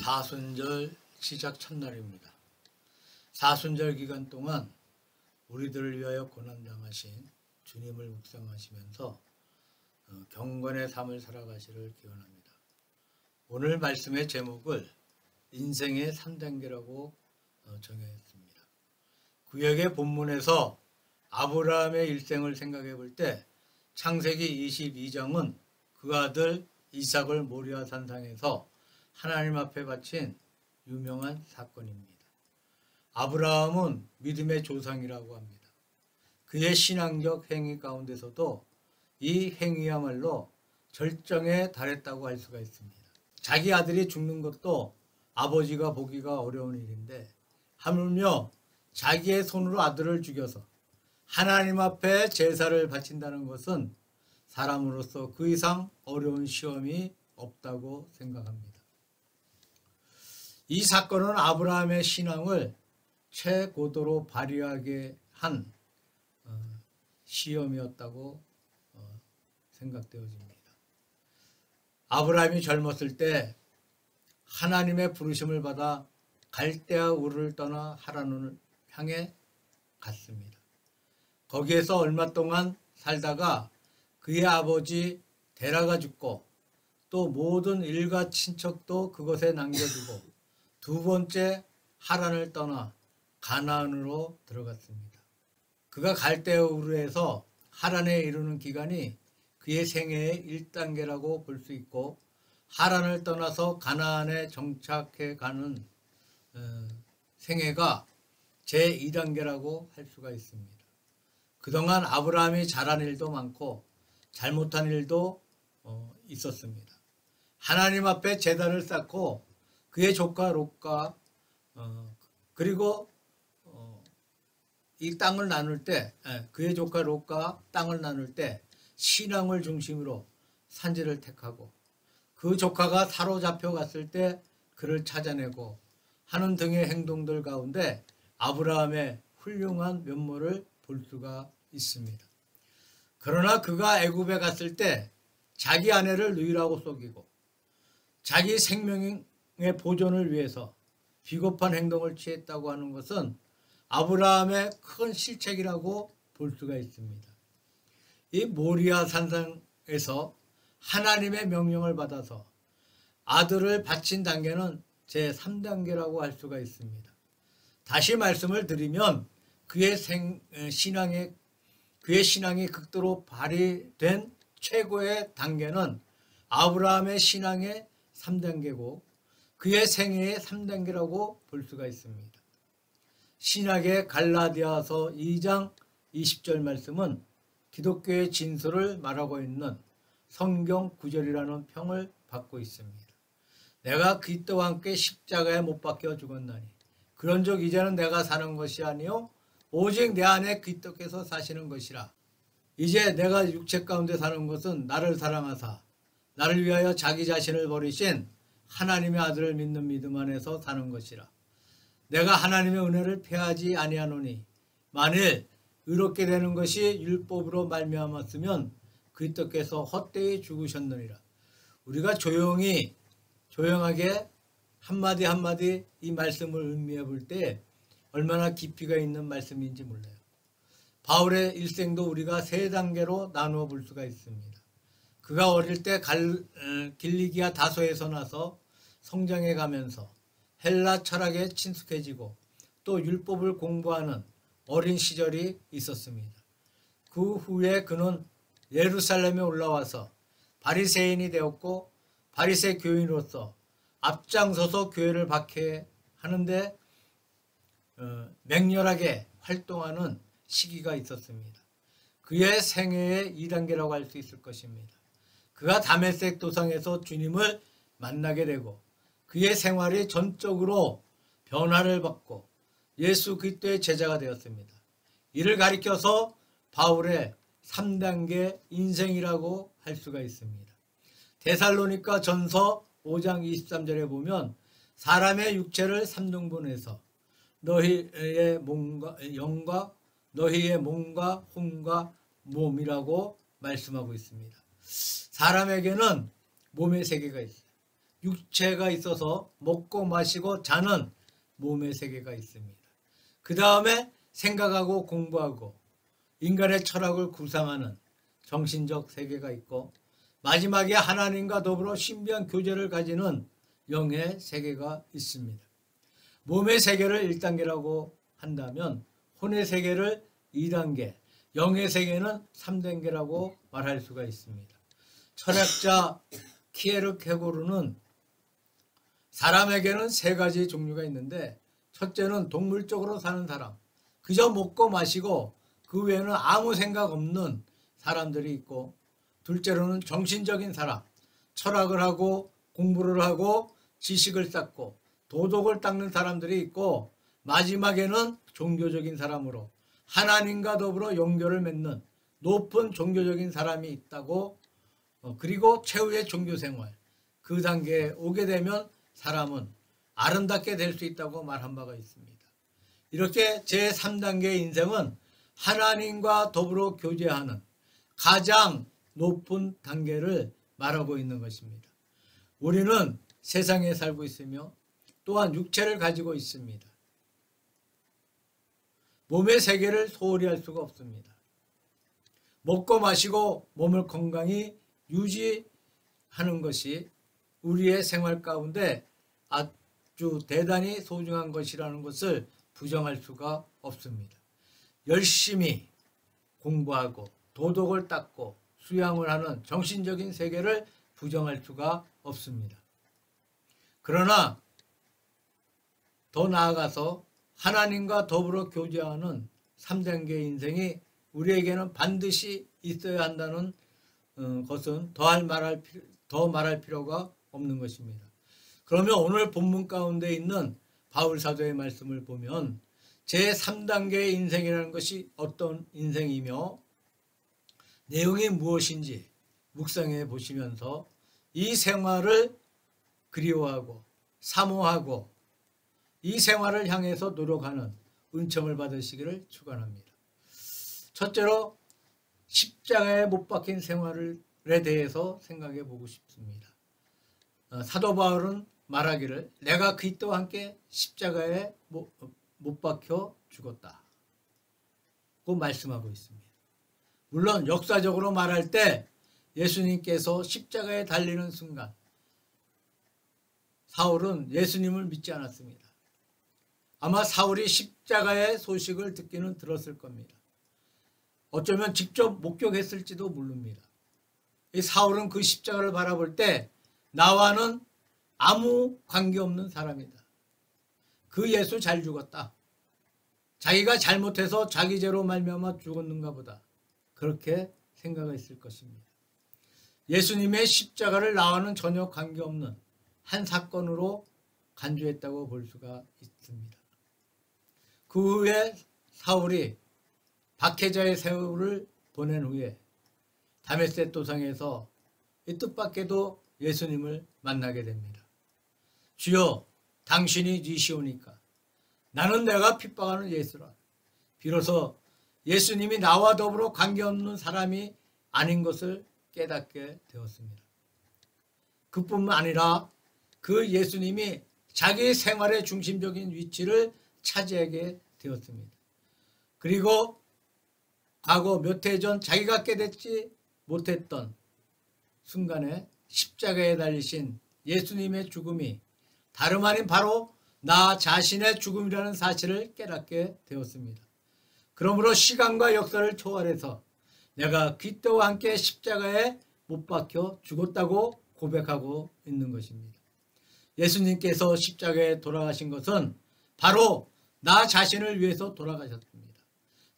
사순절 시작 첫날입니다. 사순절 기간 동안 우리들을 위하여 고난당하신 주님을 묵상하시면서 경건의 삶을 살아가시를 기원합니다. 오늘 말씀의 제목을 인생의 3단계라고 정했습니다. 구약의 본문에서 아브라함의 일생을 생각해 볼 때 창세기 22장은 그 아들 이삭을 모리아 산상에서 하나님 앞에 바친 유명한 사건입니다. 아브라함은 믿음의 조상이라고 합니다. 그의 신앙적 행위 가운데서도 이 행위야말로 절정에 달했다고 할 수가 있습니다. 자기 아들이 죽는 것도 아버지가 보기가 어려운 일인데 하물며 자기의 손으로 아들을 죽여서 하나님 앞에 제사를 바친다는 것은 사람으로서 그 이상 어려운 시험이 없다고 생각합니다. 이 사건은 아브라함의 신앙을 최고도로 발휘하게 한 시험이었다고 생각되어집니다. 아브라함이 젊었을 때 하나님의 부르심을 받아 갈대아 우르를 떠나 하란을 향해 갔습니다. 거기에서 얼마 동안 살다가 그의 아버지 데라가 죽고 또 모든 일가 친척도 그것에 남겨두고 두 번째 하란을 떠나 가나안으로 들어갔습니다. 그가 갈대아 우르에서 하란에 이르는 기간이 그의 생애의 1단계라고 볼 수 있고 하란을 떠나서 가나안에 정착해 가는 생애가 제2단계라고 할 수가 있습니다. 그동안 아브라함이 잘한 일도 많고 잘못한 일도 있었습니다. 하나님 앞에 제단을 쌓고 그의 조카 롯과 그리고 이 땅을 나눌 때 그의 조카 롯과 땅을 나눌 때 신앙을 중심으로 산지를 택하고 그 조카가 사로잡혀 갔을 때 그를 찾아내고 하는 등의 행동들 가운데 아브라함의 훌륭한 면모를 볼 수가 있습니다. 그러나 그가 애굽에 갔을 때 자기 아내를 누이라고 속이고 자기 생명의 보존을 위해서 비겁한 행동을 취했다고 하는 것은 아브라함의 큰 실책이라고 볼 수가 있습니다. 이 모리아 산상에서 하나님의 명령을 받아서 아들을 바친 단계는 제3단계라고 할 수가 있습니다. 다시 말씀을 드리면 그의 신앙이 극도로 발휘된 최고의 단계는 아브라함의 신앙의 3단계고 그의 생애의 3단계라고 볼 수가 있습니다. 신약의 갈라디아서 2장 20절 말씀은 기독교의 진수를 말하고 있는 성경 구절이라는 평을 받고 있습니다. 내가 그리스도와 함께 십자가에 못 박혀 죽었나니 그런즉 이제는 내가 사는 것이 아니요 오직 내 안에 그리스도께서 사시는 것이라. 이제 내가 육체 가운데 사는 것은 나를 사랑하사 나를 위하여 자기 자신을 버리신 하나님의 아들을 믿는 믿음 안에서 사는 것이라. 내가 하나님의 은혜를 패하지 아니하노니 만일 의롭게 되는 것이 율법으로 말미암았으면 그리스도께서 헛되이 죽으셨느니라. 우리가 조용하게 한마디 한마디 이 말씀을 음미해 볼 때 얼마나 깊이가 있는 말씀인지 몰라요. 바울의 일생도 우리가 3단계로 나누어 볼 수가 있습니다. 그가 어릴 때 길리기아 다소에서 나서 성장해 가면서 헬라 철학에 친숙해지고 또 율법을 공부하는 어린 시절이 있었습니다. 그 후에 그는 예루살렘에 올라와서 바리새인이 되었고 바리새 교인으로서 앞장서서 교회를 박해하는데 맹렬하게 활동하는 시기가 있었습니다. 그의 생애의 2단계라고 할 수 있을 것입니다. 그가 다메섹 도상에서 주님을 만나게 되고 그의 생활이 전적으로 변화를 받고 예수 그리스도의 제자가 되었습니다. 이를 가리켜서 바울의 3단계 인생이라고 할 수가 있습니다. 데살로니가 전서 5장 23절에 보면 사람의 육체를 3등분해서 너희의 영과 너희의 몸과 혼과 몸이라고 말씀하고 있습니다. 사람에게는 몸의 세계가 있어요. 육체가 있어서 먹고 마시고 자는 몸의 세계가 있습니다. 그 다음에 생각하고 공부하고 인간의 철학을 구상하는 정신적 세계가 있고 마지막에 하나님과 더불어 신비한 교제를 가지는 영의 세계가 있습니다. 몸의 세계를 1단계라고 한다면 혼의 세계를 2단계, 영의 세계는 3단계라고 말할 수가 있습니다. 철학자 키에르케고르는 사람에게는 3가지 종류가 있는데 첫째는 동물적으로 사는 사람, 그저 먹고 마시고 그 외에는 아무 생각 없는 사람들이 있고 둘째로는 정신적인 사람, 철학을 하고 공부를 하고 지식을 쌓고 도덕을 닦는 사람들이 있고 마지막에는 종교적인 사람으로 하나님과 더불어 연결을 맺는 높은 종교적인 사람이 있다고 그리고 최후의 종교생활 그 단계에 오게 되면 사람은 아름답게 될 수 있다고 말한 바가 있습니다. 이렇게 제3단계의 인생은 하나님과 더불어 교제하는 가장 높은 단계를 말하고 있는 것입니다. 우리는 세상에 살고 있으며 또한 육체를 가지고 있습니다. 몸의 세계를 소홀히 할 수가 없습니다. 먹고 마시고 몸을 건강히 유지하는 것이 우리의 생활 가운데 아주 대단히 소중한 것이라는 것을 부정할 수가 없습니다. 열심히 공부하고 도덕을 닦고 수양을 하는 정신적인 세계를 부정할 수가 없습니다. 그러나 더 나아가서 하나님과 더불어 교제하는 3단계 인생이 우리에게는 반드시 있어야 한다는 것은 더 말할 필요가 없는 것입니다. 그러면 오늘 본문 가운데 있는 바울 사도의 말씀을 보면 제3단계의 인생이라는 것이 어떤 인생이며 내용이 무엇인지 묵상해 보시면서 이 생활을 그리워하고 사모하고 이 생활을 향해서 노력하는 은총을 받으시기를 축원합니다. 첫째로 십자가에 못 박힌 생활에 대해서 생각해 보고 싶습니다. 사도 바울은 말하기를 내가 그리스도와 함께 십자가에 못 박혀 죽었다 고 말씀하고 있습니다. 물론 역사적으로 말할 때 예수님께서 십자가에 달리는 순간 사울은 예수님을 믿지 않았습니다. 아마 사울이 십자가의 소식을 듣기는 들었을 겁니다. 어쩌면 직접 목격했을지도 모릅니다. 이 사울은 그 십자가를 바라볼 때 나와는 아무 관계없는 사람이다. 그 예수 잘 죽었다. 자기가 잘못해서 자기 죄로 말미암아 죽었는가 보다. 그렇게 생각했을 것입니다. 예수님의 십자가를 나와는 전혀 관계없는 한 사건으로 간주했다고 볼 수가 있습니다. 그 후에 사울이 박해자의 세월을 보낸 후에 다메섹 도상에서 이 뜻밖에도 예수님을 만나게 됩니다. 주여 당신이 니시오니까 나는 내가 핍박하는 예수라. 비로소 예수님이 나와 더불어 관계없는 사람이 아닌 것을 깨닫게 되었습니다. 그뿐만 아니라 그 예수님이 자기 생활의 중심적인 위치를 차지하게 되었습니다. 그리고 과거 몇 해 전 자기가 깨닫지 못했던 순간에 십자가에 달리신 예수님의 죽음이 다름 아닌 바로 나 자신의 죽음이라는 사실을 깨닫게 되었습니다. 그러므로 시간과 역사를 초월해서 내가 그리스도와 함께 십자가에 못 박혀 죽었다고 고백하고 있는 것입니다. 예수님께서 십자가에 돌아가신 것은 바로 나 자신을 위해서 돌아가셨습니다.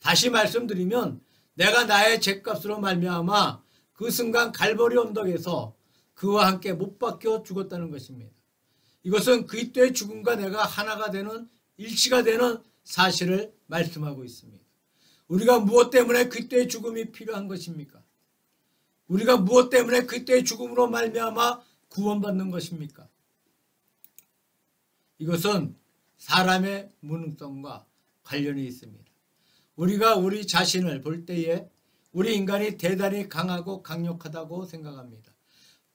다시 말씀드리면 내가 나의 죄값으로 말미암아 그 순간 갈보리 언덕에서 그와 함께 못 박혀 죽었다는 것입니다. 이것은 그리스도의 죽음과 내가 하나가 되는 일치가 되는 사실을 말씀하고 있습니다. 우리가 무엇 때문에 그리스도의 죽음이 필요한 것입니까? 우리가 무엇 때문에 그리스도의 죽음으로 말미암아 구원받는 것입니까? 이것은 사람의 무능성과 관련이 있습니다. 우리가 우리 자신을 볼 때에 우리 인간이 대단히 강하고 강력하다고 생각합니다.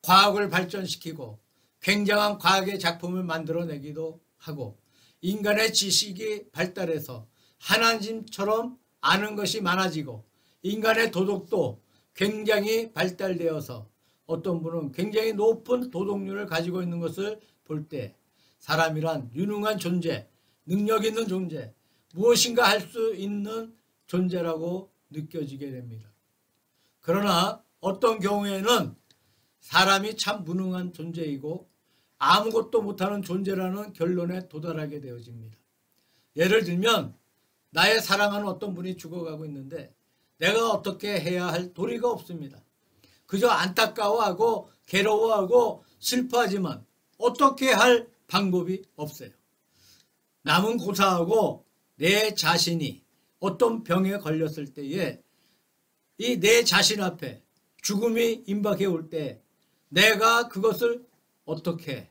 과학을 발전시키고 굉장한 과학의 작품을 만들어내기도 하고 인간의 지식이 발달해서 하나님처럼 아는 것이 많아지고 인간의 도덕도 굉장히 발달되어서 어떤 분은 굉장히 높은 도덕률을 가지고 있는 것을 볼 때 사람이란 유능한 존재, 능력 있는 존재, 무엇인가 할 수 있는 존재라고 느껴지게 됩니다. 그러나 어떤 경우에는 사람이 참 무능한 존재이고 아무것도 못하는 존재라는 결론에 도달하게 되어집니다. 예를 들면 나의 사랑하는 어떤 분이 죽어가고 있는데 내가 어떻게 해야 할 도리가 없습니다. 그저 안타까워하고 괴로워하고 슬퍼하지만 어떻게 할 방법이 없어요. 남은 고사하고 내 자신이 어떤 병에 걸렸을 때에 이 내 자신 앞에 죽음이 임박해 올 때 내가 그것을 어떻게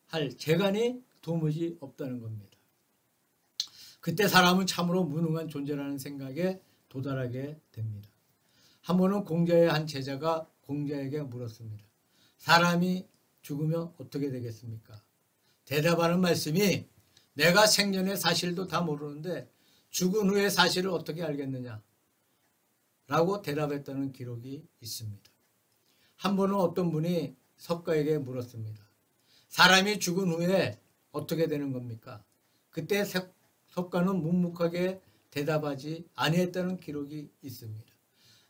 할 재간이 도무지 없다는 겁니다. 그때 사람은 참으로 무능한 존재라는 생각에 도달하게 됩니다. 한 번은 공자의 한 제자가 공자에게 물었습니다. 사람이 죽으면 어떻게 되겠습니까? 대답하는 말씀이 내가 생전의 사실도 다 모르는데 죽은 후의 사실을 어떻게 알겠느냐? 라고 대답했다는 기록이 있습니다. 한 번은 어떤 분이 석가에게 물었습니다. 사람이 죽은 후에 어떻게 되는 겁니까? 그때 석가는 묵묵하게 대답하지 아니했다는 기록이 있습니다.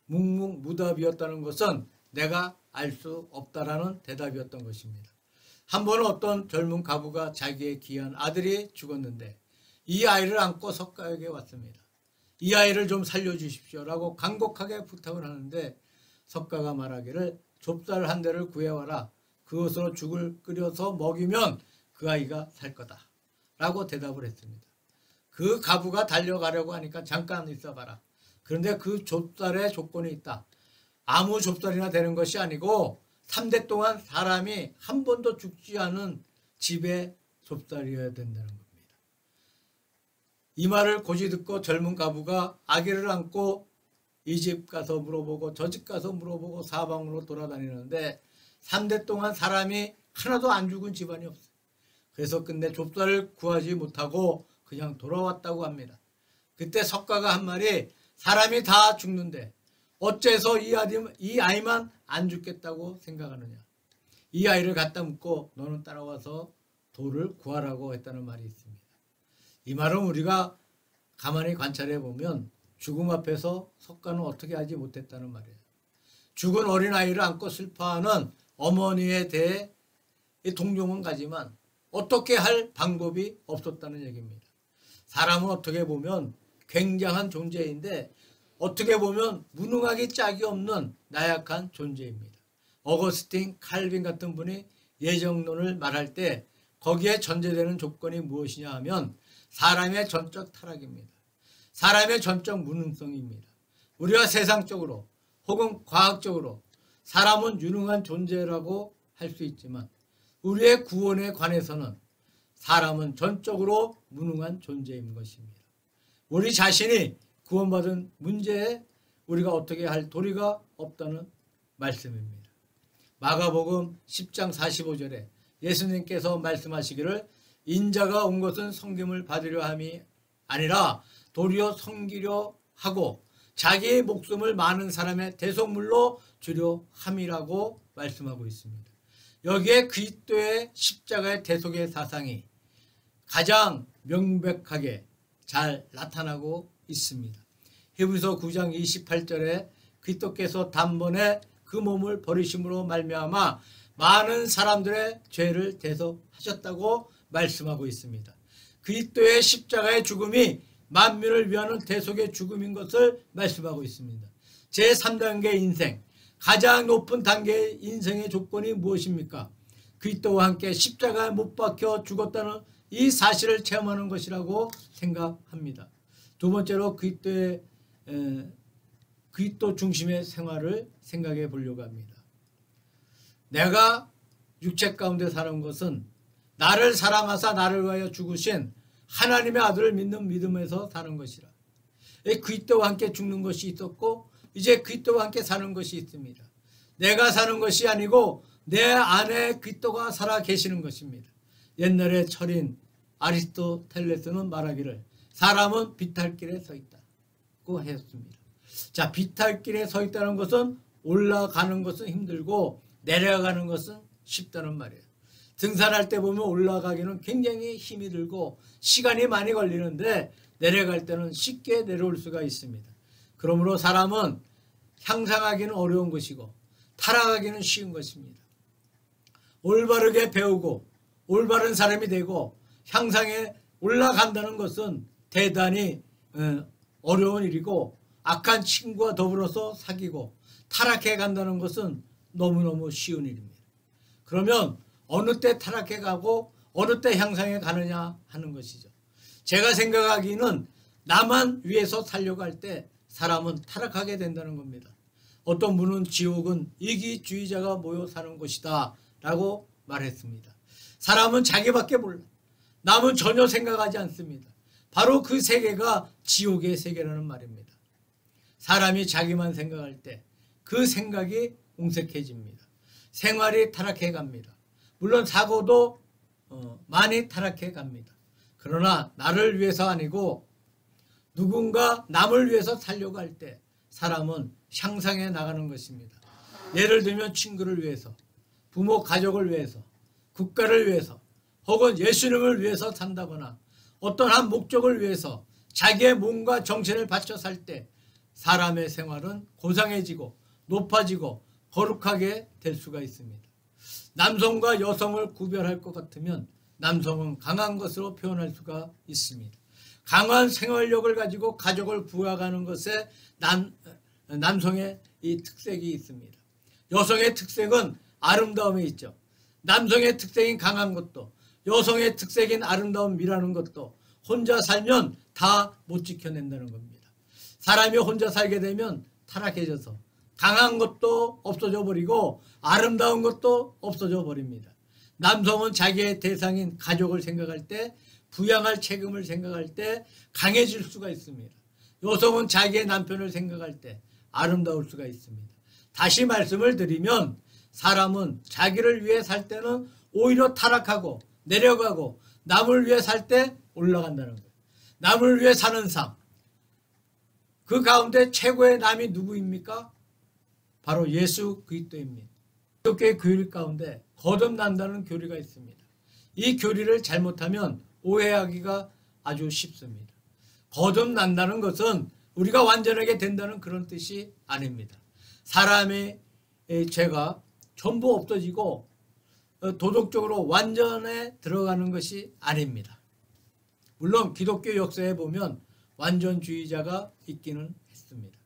묵묵무답이었다는 것은 내가 알 수 없다라는 대답이었던 것입니다. 한 번은 어떤 젊은 가부가 자기의 귀한 아들이 죽었는데 이 아이를 안고 석가에게 왔습니다. 이 아이를 좀 살려주십시오라고 간곡하게 부탁을 하는데 석가가 말하기를 좁쌀 한 대를 구해와라. 그것으로 죽을 끓여서 먹이면 그 아이가 살 거다 라고 대답을 했습니다. 그 가부가 달려가려고 하니까 잠깐 있어봐라. 그런데 그 좁쌀에 조건이 있다. 아무 좁쌀이나 되는 것이 아니고 3대 동안 사람이 한 번도 죽지 않은 집의 좁쌀이어야 된다는 겁니다. 이 말을 고지 듣고 젊은 가부가 아기를 안고 이 집 가서 물어보고 저 집 가서 물어보고 사방으로 돌아다니는데 3대 동안 사람이 하나도 안 죽은 집안이 없어요. 그래서 끝내 좁쌀을 구하지 못하고 그냥 돌아왔다고 합니다. 그때 석가가 한 말이 사람이 다 죽는데 어째서 이 아이만 안 죽겠다고 생각하느냐. 이 아이를 갖다 묻고 너는 따라와서 돌을 구하라고 했다는 말이 있습니다. 이 말은 우리가 가만히 관찰해 보면 죽음 앞에서 석가는 어떻게 하지 못했다는 말이에요. 죽은 어린아이를 안고 슬퍼하는 어머니에 대해 동정은 가지만 어떻게 할 방법이 없었다는 얘기입니다. 사람은 어떻게 보면 굉장한 존재인데 어떻게 보면 무능하기 짝이 없는 나약한 존재입니다. 어거스틴, 칼빈 같은 분이 예정론을 말할 때 거기에 전제되는 조건이 무엇이냐 하면 사람의 전적 타락입니다. 사람의 전적 무능성입니다. 우리가 세상적으로 혹은 과학적으로 사람은 유능한 존재라고 할 수 있지만 우리의 구원에 관해서는 사람은 전적으로 무능한 존재인 것입니다. 우리 자신이 구원받은 문제에 우리가 어떻게 할 도리가 없다는 말씀입니다. 마가복음 10장 45절에 예수님께서 말씀하시기를 인자가 온 것은 섬김을 받으려 함이 아니라 도리어 섬기려 하고 자기의 목숨을 많은 사람의 대속물로 주려 함이라고 말씀하고 있습니다. 여기에 그리스도의 십자가의 대속의 사상이 가장 명백하게 잘 나타나고 있습니다. 히브리서 9장 28절에 그리스도께서 단번에 그 몸을 버리심으로 말미암아 많은 사람들의 죄를 대속하셨다고 말씀하고 있습니다. 그리스도의 십자가의 죽음이 만민을 위하는 대속의 죽음인 것을 말씀하고 있습니다. 제3단계 인생, 가장 높은 단계의 인생의 조건이 무엇입니까? 그리스도와 함께 십자가에 못 박혀 죽었다는 이 사실을 체험하는 것이라고 생각합니다. 두 번째로 그리스도 중심의 생활을 생각해 보려고 합니다. 내가 육체 가운데 사는 것은 나를 사랑하사 나를 위하여 죽으신 하나님의 아들을 믿는 믿음에서 사는 것이라. 그리스도와 함께 죽는 것이 있었고 이제 그리스도와 함께 사는 것이 있습니다. 내가 사는 것이 아니고 내 안에 그리스도가 살아 계시는 것입니다. 옛날에 철인 아리스토텔레스는 말하기를 사람은 비탈길에 서 있다고 했습니다. 자, 비탈길에 서 있다는 것은 올라가는 것은 힘들고 내려가는 것은 쉽다는 말이에요. 등산할 때 보면 올라가기는 굉장히 힘이 들고 시간이 많이 걸리는데 내려갈 때는 쉽게 내려올 수가 있습니다. 그러므로 사람은 향상하기는 어려운 것이고 타락하기는 쉬운 것입니다. 올바르게 배우고 올바른 사람이 되고 향상에 올라간다는 것은 대단히 어려운 일이고 악한 친구와 더불어서 사귀고 타락해 간다는 것은 너무너무 쉬운 일입니다. 그러면 어느 때 타락해 가고 어느 때 향상해 가느냐 하는 것이죠. 제가 생각하기는 나만 위해서 살려고 할 때 사람은 타락하게 된다는 겁니다. 어떤 분은 지옥은 이기주의자가 모여 사는 곳이다 라고 말했습니다. 사람은 자기밖에 몰라. 남은 전혀 생각하지 않습니다. 바로 그 세계가 지옥의 세계라는 말입니다. 사람이 자기만 생각할 때 그 생각이 옹색해집니다. 생활이 타락해 갑니다. 물론 사고도 많이 타락해 갑니다. 그러나 나를 위해서 아니고 누군가 남을 위해서 살려고 할 때 사람은 향상해 나가는 것입니다. 예를 들면 친구를 위해서, 부모 가족을 위해서, 국가를 위해서 혹은 예수님을 위해서 산다거나 어떤 한 목적을 위해서 자기의 몸과 정신을 바쳐 살 때 사람의 생활은 고상해지고 높아지고 거룩하게 될 수가 있습니다. 남성과 여성을 구별할 것 같으면 남성은 강한 것으로 표현할 수가 있습니다. 강한 생활력을 가지고 가족을 구해가는 것에 남성의 이 특색이 있습니다. 여성의 특색은 아름다움에 있죠. 남성의 특색인 강한 것도 여성의 특색인 아름다움이라는 것도 혼자 살면 다 못 지켜낸다는 겁니다. 사람이 혼자 살게 되면 타락해져서 강한 것도 없어져 버리고 아름다운 것도 없어져 버립니다. 남성은 자기의 대상인 가족을 생각할 때 부양할 책임을 생각할 때 강해질 수가 있습니다. 여성은 자기의 남편을 생각할 때 아름다울 수가 있습니다. 다시 말씀을 드리면 사람은 자기를 위해 살 때는 오히려 타락하고 내려가고 남을 위해 살 때 올라간다는 거예요. 남을 위해 사는 삶. 그 가운데 최고의 남이 누구입니까? 바로 예수 그리스도입니다. 기독교의 교리 가운데 거듭난다는 교리가 있습니다. 이 교리를 잘못하면 오해하기가 아주 쉽습니다. 거듭난다는 것은 우리가 완전하게 된다는 그런 뜻이 아닙니다. 사람의 죄가 전부 없어지고 도덕적으로 완전에 들어가는 것이 아닙니다. 물론 기독교 역사에 보면 완전주의자가 있기는 했습니다.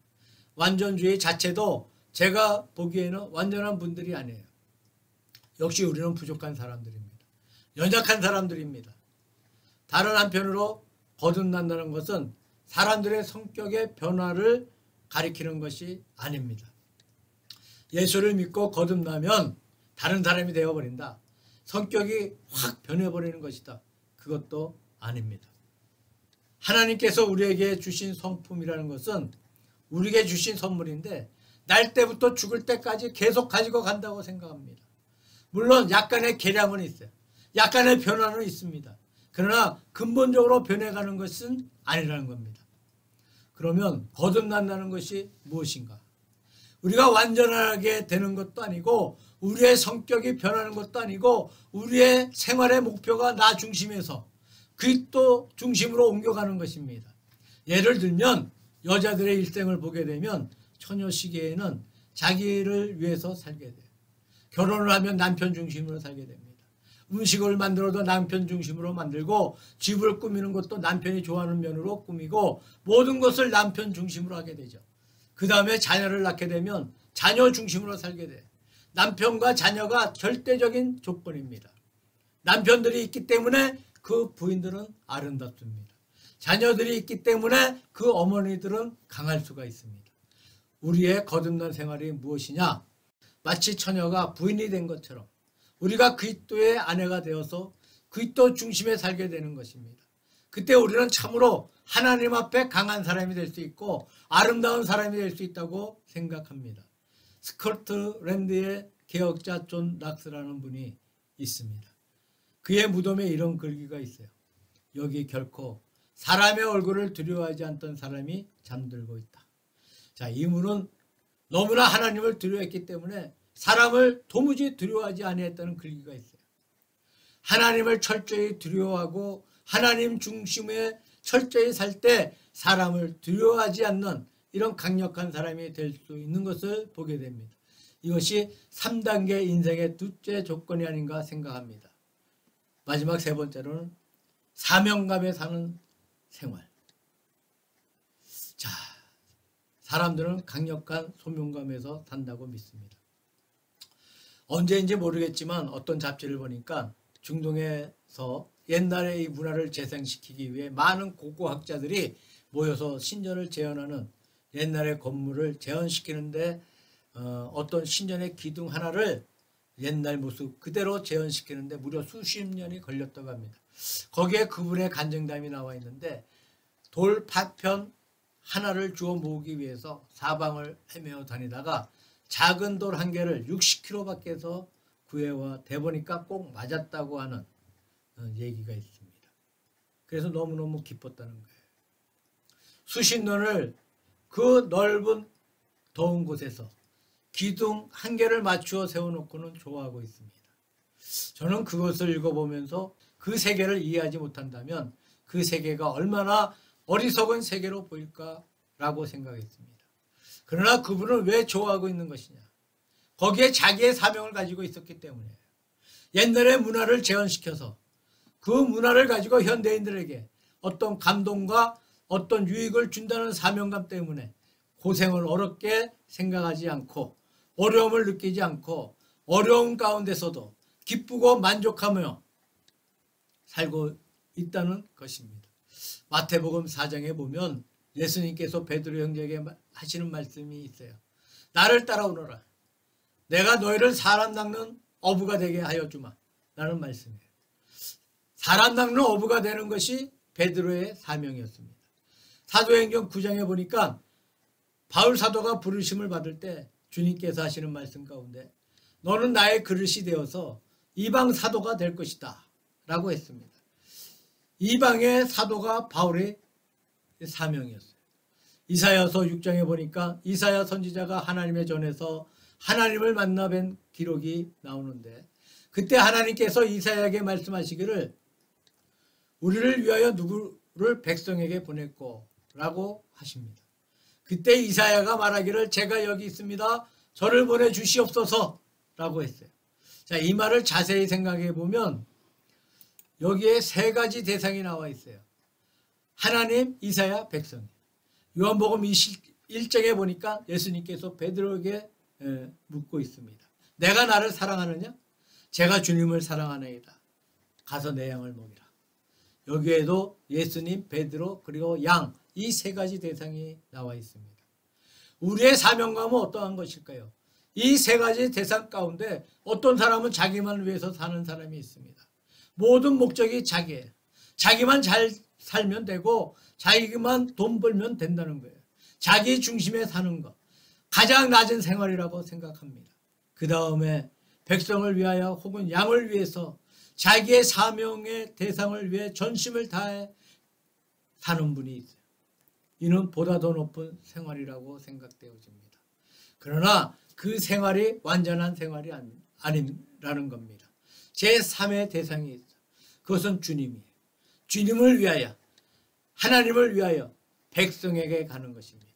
완전주의 자체도 제가 보기에는 완전한 분들이 아니에요. 역시 우리는 부족한 사람들입니다. 연약한 사람들입니다. 다른 한편으로 거듭난다는 것은 사람들의 성격의 변화를 가리키는 것이 아닙니다. 예수를 믿고 거듭나면 다른 사람이 되어버린다. 성격이 확 변해버리는 것이다. 그것도 아닙니다. 하나님께서 우리에게 주신 성품이라는 것은 우리에게 주신 선물인데 날 때부터 죽을 때까지 계속 가지고 간다고 생각합니다. 물론 약간의 개량은 있어요. 약간의 변화는 있습니다. 그러나 근본적으로 변해가는 것은 아니라는 겁니다. 그러면 거듭난다는 것이 무엇인가? 우리가 완전하게 되는 것도 아니고 우리의 성격이 변하는 것도 아니고 우리의 생활의 목표가 나 중심에서 그리스도 중심으로 옮겨가는 것입니다. 예를 들면 여자들의 일생을 보게 되면 처녀 시기에는 자기를 위해서 살게 돼요. 결혼을 하면 남편 중심으로 살게 됩니다. 음식을 만들어도 남편 중심으로 만들고 집을 꾸미는 것도 남편이 좋아하는 면으로 꾸미고 모든 것을 남편 중심으로 하게 되죠. 그 다음에 자녀를 낳게 되면 자녀 중심으로 살게 돼요. 남편과 자녀가 절대적인 조건입니다. 남편들이 있기 때문에 그 부인들은 아름답습니다. 자녀들이 있기 때문에 그 어머니들은 강할 수가 있습니다. 우리의 거듭난 생활이 무엇이냐? 마치 처녀가 부인이 된 것처럼 우리가 그리스도의 아내가 되어서 그리스도 중심에 살게 되는 것입니다. 그때 우리는 참으로 하나님 앞에 강한 사람이 될 수 있고 아름다운 사람이 될 수 있다고 생각합니다. 스코틀랜드의 개혁자 존 락스라는 분이 있습니다. 그의 무덤에 이런 글귀가 있어요. 여기 결코 사람의 얼굴을 두려워하지 않던 사람이 잠들고 있다. 자, 이 분은 너무나 하나님을 두려워했기 때문에 사람을 도무지 두려워하지 아니했다는 글귀가 있어요. 하나님을 철저히 두려워하고 하나님 중심에 철저히 살 때 사람을 두려워하지 않는 이런 강력한 사람이 될 수 있는 것을 보게 됩니다. 이것이 3단계 인생의 둘째 조건이 아닌가 생각합니다. 마지막 세 번째로는 사명감에 사는 생활. 자, 사람들은 강력한 소명감에서 산다고 믿습니다. 언제인지 모르겠지만 어떤 잡지를 보니까 중동에서 옛날의 이 문화를 재생시키기 위해 많은 고고학자들이 모여서 신전을 재현하는 옛날의 건물을 재현시키는데 어떤 신전의 기둥 하나를 옛날 모습 그대로 재현시키는데 무려 수십 년이 걸렸다고 합니다. 거기에 그분의 간증담이 나와 있는데 돌 파편 하나를 주워 모으기 위해서 사방을 헤매어 다니다가 작은 돌 한 개를 60km 밖에서 구해와 대보니까 꼭 맞았다고 하는 얘기가 있습니다. 그래서 너무너무 기뻤다는 거예요. 수십 년을 그 넓은 더운 곳에서 기둥 한 개를 맞추어 세워놓고는 좋아하고 있습니다. 저는 그것을 읽어보면서 그 세계를 이해하지 못한다면 그 세계가 얼마나 어리석은 세계로 보일까라고 생각했습니다. 그러나 그분은 왜 좋아하고 있는 것이냐? 거기에 자기의 사명을 가지고 있었기 때문에 옛날의 문화를 재현시켜서 그 문화를 가지고 현대인들에게 어떤 감동과 어떤 유익을 준다는 사명감 때문에 고생을 어렵게 생각하지 않고 어려움을 느끼지 않고 어려움 가운데서도 기쁘고 만족하며 살고 있다는 것입니다. 마태복음 4장에 보면 예수님께서 베드로 형제에게 하시는 말씀이 있어요. 나를 따라오너라. 내가 너희를 사람 낚는 어부가 되게 하여 주마. 라는 말씀이에요. 사람 낚는 어부가 되는 것이 베드로의 사명이었습니다. 사도행전 9장에 보니까 바울 사도가 부르심을 받을 때 주님께서 하시는 말씀 가운데 너는 나의 그릇이 되어서 이방 사도가 될 것이다 라고 했습니다. 이방의 사도가 바울의 사명이었어요. 이사야서 6장에 보니까 이사야 선지자가 하나님의 전에서 하나님을 만나 뵌 기록이 나오는데 그때 하나님께서 이사야에게 말씀하시기를 우리를 위하여 누구를 백성에게 보냈고 라고 하십니다. 그때 이사야가 말하기를 제가 여기 있습니다. 저를 보내주시옵소서 라고 했어요. 자, 이 말을 자세히 생각해 보면 여기에 세 가지 대상이 나와 있어요. 하나님, 이사야, 백성. 요한복음 21장에 보니까 예수님께서 베드로에게 묻고 있습니다. 내가 나를 사랑하느냐? 제가 주님을 사랑하나이다. 가서 내 양을 먹이라. 여기에도 예수님, 베드로 그리고 양 이 세 가지 대상이 나와 있습니다. 우리의 사명감은 어떠한 것일까요? 이 세 가지 대상 가운데 어떤 사람은 자기만 위해서 사는 사람이 있습니다. 모든 목적이 자기예요. 자기만 잘 살면 되고 자기만 돈 벌면 된다는 거예요. 자기 중심에 사는 것. 가장 낮은 생활이라고 생각합니다. 그 다음에 백성을 위하여 혹은 양을 위해서 자기의 사명의 대상을 위해 전심을 다해 사는 분이 있어요. 이는 보다 더 높은 생활이라고 생각되어집니다. 그러나 그 생활이 완전한 생활이 아니라는 겁니다. 제3의 대상이 있어요. 그것은 주님이에요. 주님을 위하여 하나님을 위하여 백성에게 가는 것입니다.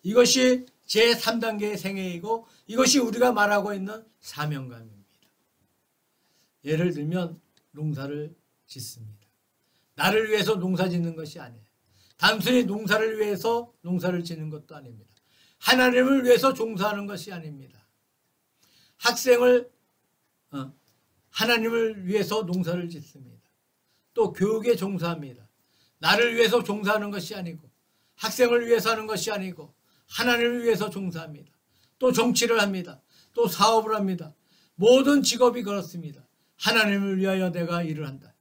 이것이 제3단계의 생애이고 이것이 우리가 말하고 있는 사명감입니다. 예를 들면 농사를 짓습니다. 나를 위해서 농사 짓는 것이 아니에요. 단순히 농사를 위해서 농사를 짓는 것도 아닙니다. 하나님을 위해서 종사하는 것이 아닙니다. 학생을 하나님을 위해서 농사를 짓습니다. 또 교육에 종사합니다. 나를 위해서 종사하는 것이 아니고 학생을 위해서 하는 것이 아니고 하나님을 위해서 종사합니다. 또 정치를 합니다. 또 사업을 합니다. 모든 직업이 그렇습니다. 하나님을 위하여 내가 일을 한다.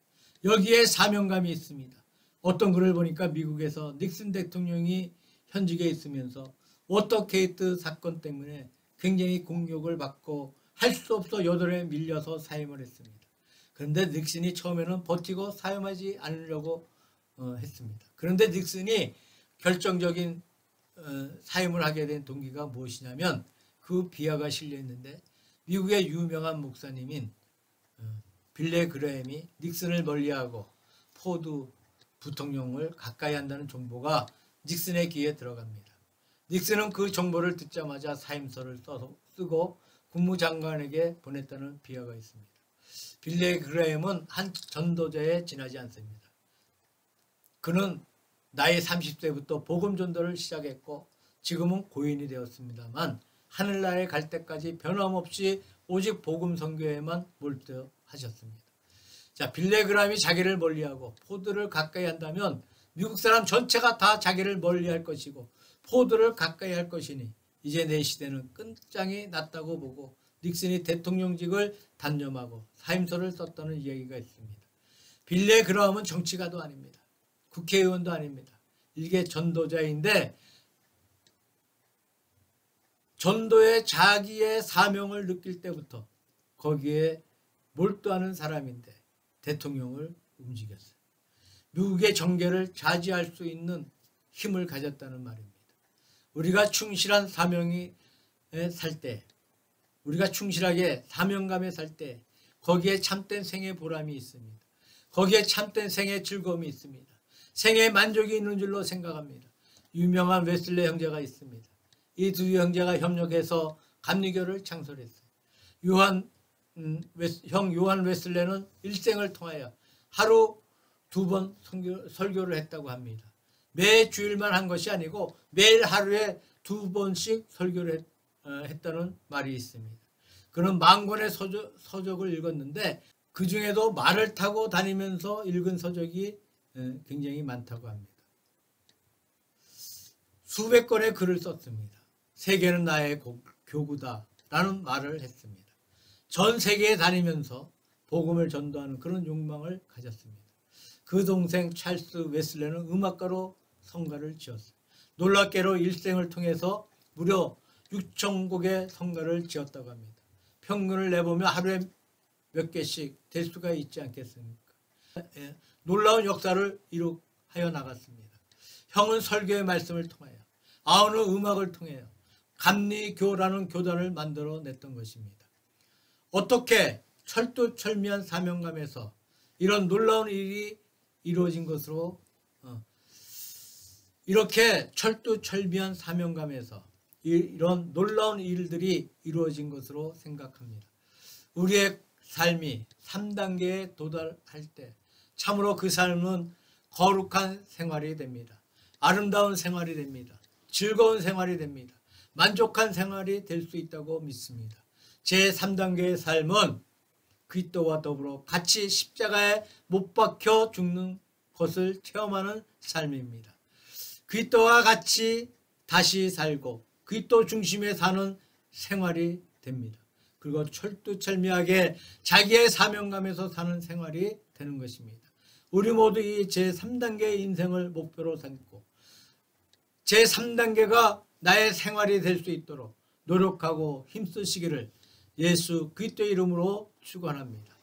여기에 사명감이 있습니다. 어떤 글을 보니까 미국에서 닉슨 대통령이 현직에 있으면서 워터게이트 사건 때문에 굉장히 공격을 받고 할 수 없어 요동에 밀려서 사임을 했습니다. 그런데 닉슨이 처음에는 버티고 사임하지 않으려고 했습니다. 그런데 닉슨이 결정적인 사임을 하게 된 동기가 무엇이냐면 그 비하가 실려 있는데 미국의 유명한 목사님인 빌레 그레햄이 닉슨을 멀리하고 포드 부통령을 가까이 한다는 정보가 닉슨의 귀에 들어갑니다. 닉슨은 그 정보를 듣자마자 사임서를 쓰고 국무장관에게 보냈다는 비하가 있습니다. 빌레 그레햄은 한 전도자에 지나지 않습니다. 그는 나이 30세부터 복음 전도를 시작했고 지금은 고인이 되었습니다만 하늘나라에 갈 때까지 변함없이 오직 복음 선교에만 몰두하셨습니다. 자, 빌레 그레햄이 자기를 멀리하고 포드를 가까이 한다면 미국 사람 전체가 다 자기를 멀리할 것이고 포드를 가까이 할 것이니 이제 내 시대는 끝장이 났다고 보고 닉슨이 대통령직을 단념하고 사임서를 썼다는 이야기가 있습니다. 빌레 그레햄은 정치가도 아닙니다. 국회의원도 아닙니다. 이게 전도자인데 전도의 자기의 사명을 느낄 때부터 거기에 몰두하는 사람인데 대통령을 움직였어요. 미국의 정계를 좌지할 수 있는 힘을 가졌다는 말입니다. 우리가 충실한 사명에 살 때, 우리가 충실하게 사명감에 살 때 거기에 참된 생의 보람이 있습니다. 거기에 참된 생의 즐거움이 있습니다. 생의 만족이 있는 줄로 생각합니다. 유명한 웨슬레 형제가 있습니다. 이 두 형제가 협력해서 감리교를 창설했어요. 요한 웨슬레는 일생을 통하여 하루 2번 설교를 했다고 합니다. 매 주일만 한 것이 아니고 매일 하루에 2번씩 설교를 했다는 말이 있습니다. 그는 10,000권의 서적을 읽었는데 그 중에도 말을 타고 다니면서 읽은 서적이 굉장히 많다고 합니다. 수백 권의 글을 썼습니다. 세계는 나의 교구다 라는 말을 했습니다. 전 세계에 다니면서 복음을 전도하는 그런 욕망을 가졌습니다. 그 동생 찰스 웨슬레는 음악가로 성가를 지었어요. 놀랍게도 일생을 통해서 무려 6,000곡의 성가를 지었다고 합니다. 평균을 내보면 하루에 몇 개씩 될 수가 있지 않겠습니까? 놀라운 역사를 이룩하여 나갔습니다. 형은 설교의 말씀을 통하여, 아우는 음악을 통하여 감리교라는 교단을 만들어냈던 것입니다. 어떻게 철두철미한 사명감에서 이런 놀라운 일이 이루어진 것으로 이렇게 철두철미한 사명감에서 이런 놀라운 일들이 이루어진 것으로 생각합니다. 우리의 삶이 3단계에 도달할 때 참으로 그 삶은 거룩한 생활이 됩니다. 아름다운 생활이 됩니다. 즐거운 생활이 됩니다. 만족한 생활이 될 수 있다고 믿습니다. 제3단계의 삶은 그리스도와 더불어 같이 십자가에 못 박혀 죽는 것을 체험하는 삶입니다. 그리스도와 같이 다시 살고 그리스도 중심에 사는 생활이 됩니다. 그리고 철두철미하게 자기의 사명감에서 사는 생활이 되는 것입니다. 우리 모두 이 제3단계의 인생을 목표로 삼고 제3단계가 나의 생활이 될 수 있도록 노력하고 힘쓰시기를 예수 그리스도의 이름으로 축원합니다.